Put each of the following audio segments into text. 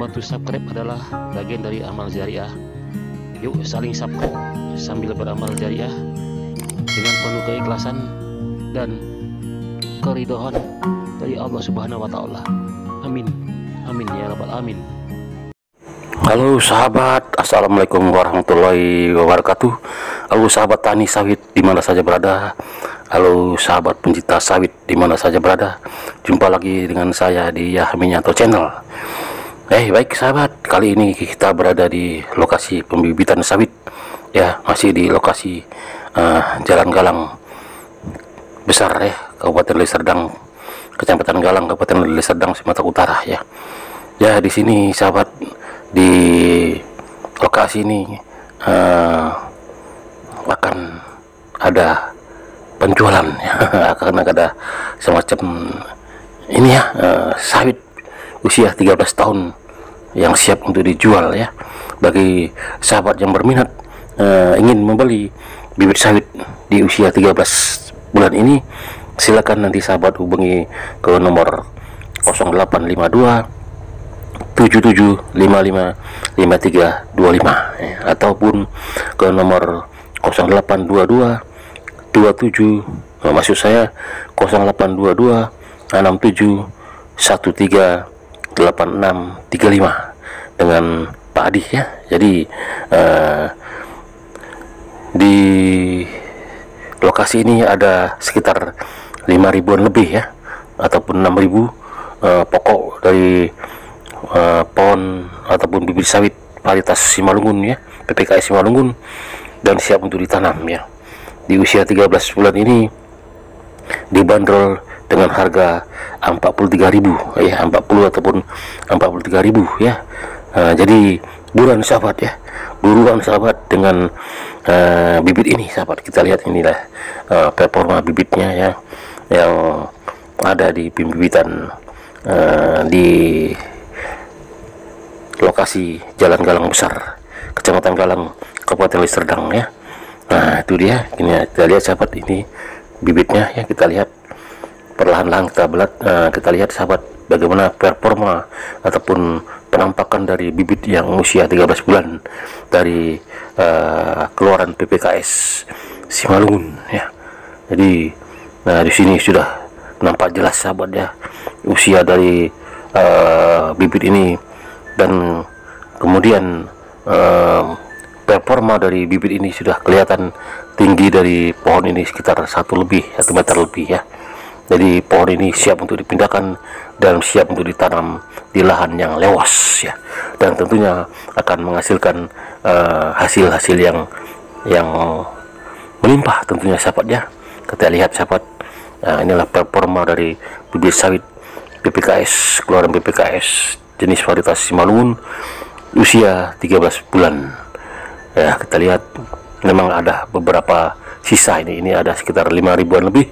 membantu subscribe adalah bagian dari amal jariah. Yuk saling subscribe sambil beramal jariah dengan penuh keikhlasan dan keridhaan dari Allah Subhanahu wa Ta'ala. Amin, amin ya rabbal alamin. Halo sahabat, assalamualaikum warahmatullahi wabarakatuh. Halo sahabat tani sawit di mana saja berada. Halo sahabat pencinta sawit di mana saja berada. Jumpa lagi dengan saya di Yahminyanto Channel. Baik sahabat, kali ini kita berada di lokasi pembibitan sawit. Ya, masih di lokasi Jalan Galang Besar ya, Kabupaten Deli Serdang, Kecamatan Galang, Kabupaten Deli Serdang, Sumatera Utara ya. Ya, di sini sahabat, di lokasi ini akan ada penjualan ya. Akan ada semacam ini ya, sawit usia 13 tahun yang siap untuk dijual ya. Bagi sahabat yang berminat ingin membeli bibit sawit di usia 13 bulan ini, silakan nanti sahabat hubungi ke nomor 0852 7755 5325 ya, ataupun ke nomor 0822 27 maksud saya 0822 67 13 8635 dengan Pak Adi ya. Jadi di lokasi ini ada sekitar 5.000-an lebih ya, ataupun 6.000 pokok dari pohon ataupun bibit sawit varietas Simalungun ya, PPKS Simalungun, dan siap untuk ditanam ya. Di usia 13 bulan ini dibanderol dengan harga 43.000 ya, 40 ataupun 43.000 ya. Jadi buruan sahabat ya, buruan sahabat dengan bibit ini sahabat. Kita lihat inilah performa bibitnya ya, yang ada di pembibitan di lokasi Jalan Galang Besar, Kecamatan Galang, Kabupaten Deli Serdang ya. Nah itu dia, ini kita lihat sahabat, ini bibitnya ya. Kita lihat perlahan-lahan, kita lihat sahabat bagaimana performa ataupun penampakan dari bibit yang usia 13 bulan dari keluaran PPKS Simalungun ya. Jadi di sini sudah nampak jelas sahabat ya usia dari bibit ini, dan kemudian performa dari bibit ini sudah kelihatan tinggi dari pohon ini sekitar 1 meter lebih ya. Jadi pohon ini siap untuk dipindahkan dan siap untuk ditanam di lahan yang luas ya, dan tentunya akan menghasilkan hasil-hasil yang melimpah tentunya sahabat ya. Kita lihat sahabat, inilah performa dari bibit sawit PPKS, keluaran PPKS jenis varietas Simalungun usia 13 bulan ya. Kita lihat memang ada beberapa sisa, ini ada sekitar 5.000-an lebih.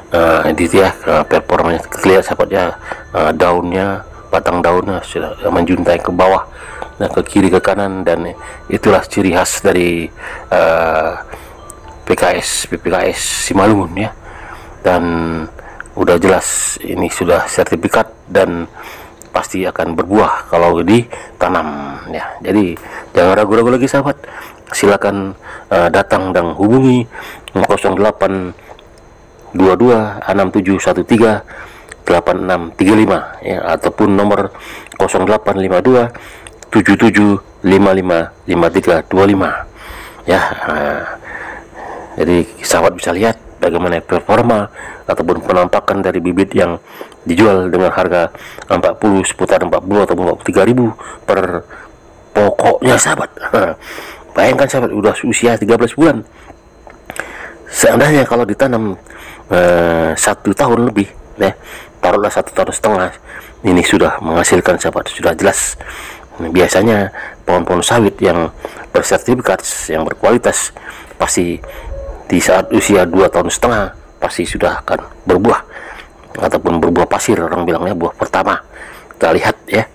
Ini ya performanya, terlihat sahabat ya, daunnya, batang daunnya sudah menjuntai ke bawah, nah ke kiri ke kanan, dan itulah ciri khas dari PPKS Simalungun ya. Dan udah jelas ini sudah sertifikat dan pasti akan berbuah kalau ditanam ya. Jadi jangan ragu-ragu lagi sahabat, silakan datang dan hubungi 0822 6713 8635 ya, ataupun nomor 0852 7755 5325 ya. Jadi sahabat bisa lihat bagaimana performa ataupun penampakan dari bibit yang dijual dengan harga seputar 40 atau 43.000 per pokoknya sahabat. Bayangkan sahabat, udah usia 13 bulan. Seandainya kalau ditanam 1 tahun lebih ya, taruhlah 1,5 tahun, ini sudah menghasilkan sahabat, sudah jelas. Biasanya pohon-pohon sawit yang bersertifikat, yang berkualitas, pasti di saat usia 2,5 tahun pasti sudah akan berbuah ataupun berbuah pasir, orang bilangnya buah pertama. Kita lihat ya,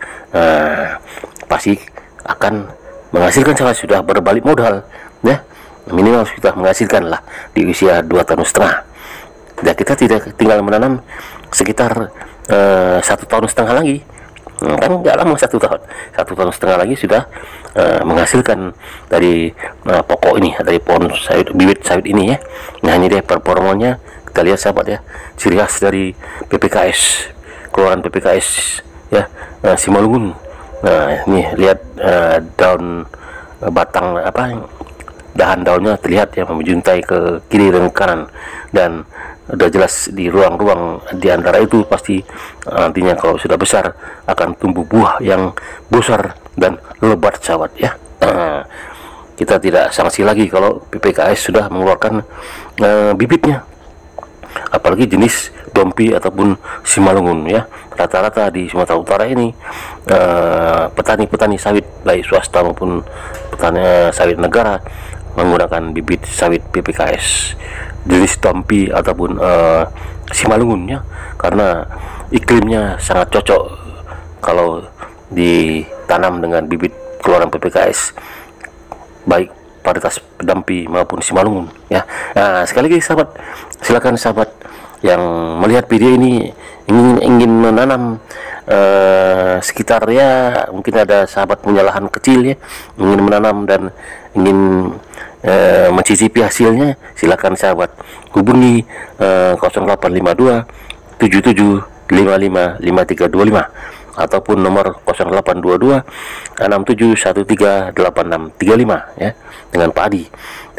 pasti akan menghasilkan sahabat, sudah berbalik modal ya, minimal sudah menghasilkan lah di usia 2,5 tahun. Dan kita tidak tinggal menanam sekitar 1,5 tahun lagi Kan nggak lama, 1 tahun, 1,5 tahun lagi sudah menghasilkan dari pokok ini, dari pohon sawit, bibit sawit ini ya. Nah ini deh performanya, kita lihat sahabat ya, ciri khas dari PPKS, keluaran PPKS ya, Simalungun. Nah ini lihat daun batang dahan daunnya terlihat ya menjuntai ke kiri dan kanan, dan udah jelas di ruang-ruang di antara itu pasti nantinya kalau sudah besar akan tumbuh buah yang besar dan lebat sahabat ya. Kita tidak sanksi lagi kalau PPKS sudah mengeluarkan bibitnya, apalagi jenis dompi ataupun Simalungun ya. Rata-rata di Sumatera Utara ini petani-petani sawit baik swasta maupun petani sawit negara menggunakan bibit sawit PPKS jenis dompi ataupun Simalungun ya, karena iklimnya sangat cocok kalau ditanam dengan bibit keluaran PPKS baik varietas dompi maupun Simalungun ya. Nah sekali lagi sahabat, silakan sahabat yang melihat video ini ingin menanam sekitar ya, mungkin ada sahabat punya lahan kecil ya, ingin menanam dan ingin mencicipi hasilnya, silakan sahabat hubungi 0852 7755 5325 ataupun nomor 0822 67138635 ya, dengan Pak Adi.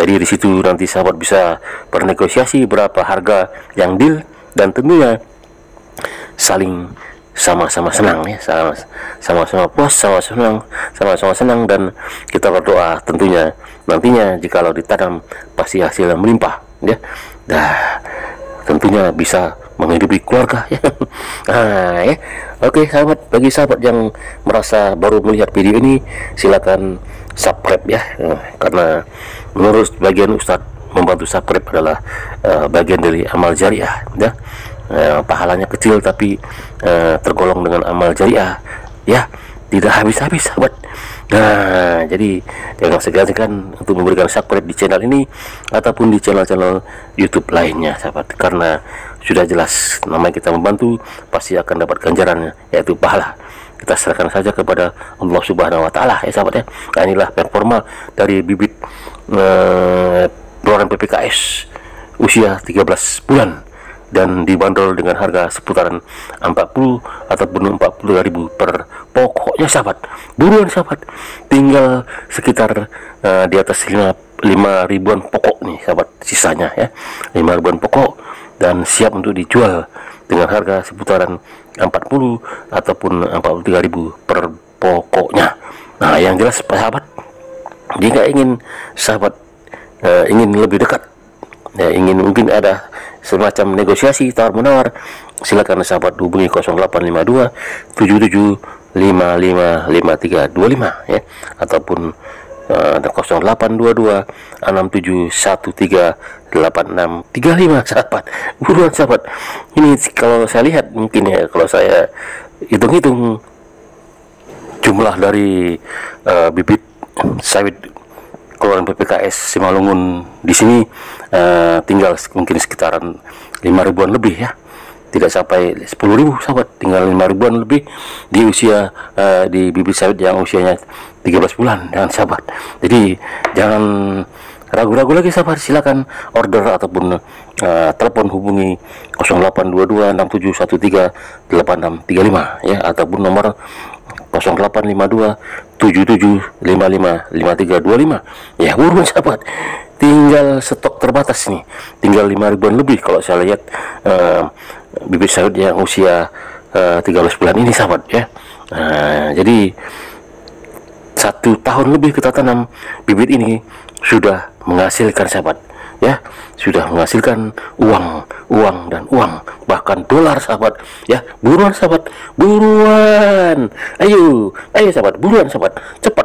Jadi di situ nanti sahabat bisa bernegosiasi berapa harga yang deal, dan tentunya saling sama-sama senang ya, sama-sama puas, sama-sama senang, dan kita berdoa tentunya nantinya jikalau ditanam pasti hasil yang melimpah ya. Nah tentunya bisa menghidupi keluarga ya. Nah, ya. Oke sahabat, bagi sahabat yang merasa baru melihat video ini silakan subscribe ya, karena menurut bagian Ustadz membantu subscribe adalah bagian dari amal jariah ya. Pahalanya kecil tapi tergolong dengan amal jariah ya, tidak habis-habis sahabat. Nah jadi jangan segan-segan untuk memberikan subscribe di channel ini ataupun di channel-channel YouTube lainnya sahabat, karena sudah jelas namanya kita membantu pasti akan dapat ganjarannya, yaitu pahala. Kita serahkan saja kepada Allah Subhanahu wa Ta'ala ya sahabat ya. Nah inilah performa dari bibit keluaran PPKS usia 13 bulan dan dibanderol dengan harga seputaran 40 ataupun 40.000 per pokoknya sahabat. Buruan sahabat, tinggal sekitar di atas 5 ribuan pokok nih sahabat, sisanya ya 5 ribuan pokok, dan siap untuk dijual dengan harga seputaran 40 ataupun 43.000 per pokoknya. Nah yang jelas sahabat, jika ingin sahabat ingin lebih dekat ya, ingin mungkin ada semacam negosiasi tawar menawar, silakan sahabat hubungi 0852 77555325 ya, ataupun 0822 67138635 sahabat. Buruan sahabat, ini kalau saya lihat mungkin ya, kalau saya hitung-hitung jumlah dari bibit sawit keluaran PPKS Simalungun di sini tinggal mungkin sekitaran 5 ribuan lebih ya, tidak sampai 10.000 sahabat, tinggal 5 ribuan lebih di usia di bibit sawit yang usianya 13 bulan dan sahabat. Jadi jangan ragu-ragu lagi sahabat, silakan order ataupun telepon hubungi 0822 67138635 ya, ataupun nomor 0852 77555325 ya. Buruan sahabat, tinggal stok terbatas nih, tinggal 5 ribuan lebih kalau saya lihat bibit sawit yang usia 13 bulan ini sahabat ya. Jadi 1 tahun lebih kita tanam bibit ini sudah menghasilkan sahabat ya, sudah menghasilkan uang dan uang, bahkan dolar sahabat ya. Buruan sahabat, buruan, ayo sahabat, buruan sahabat, cepat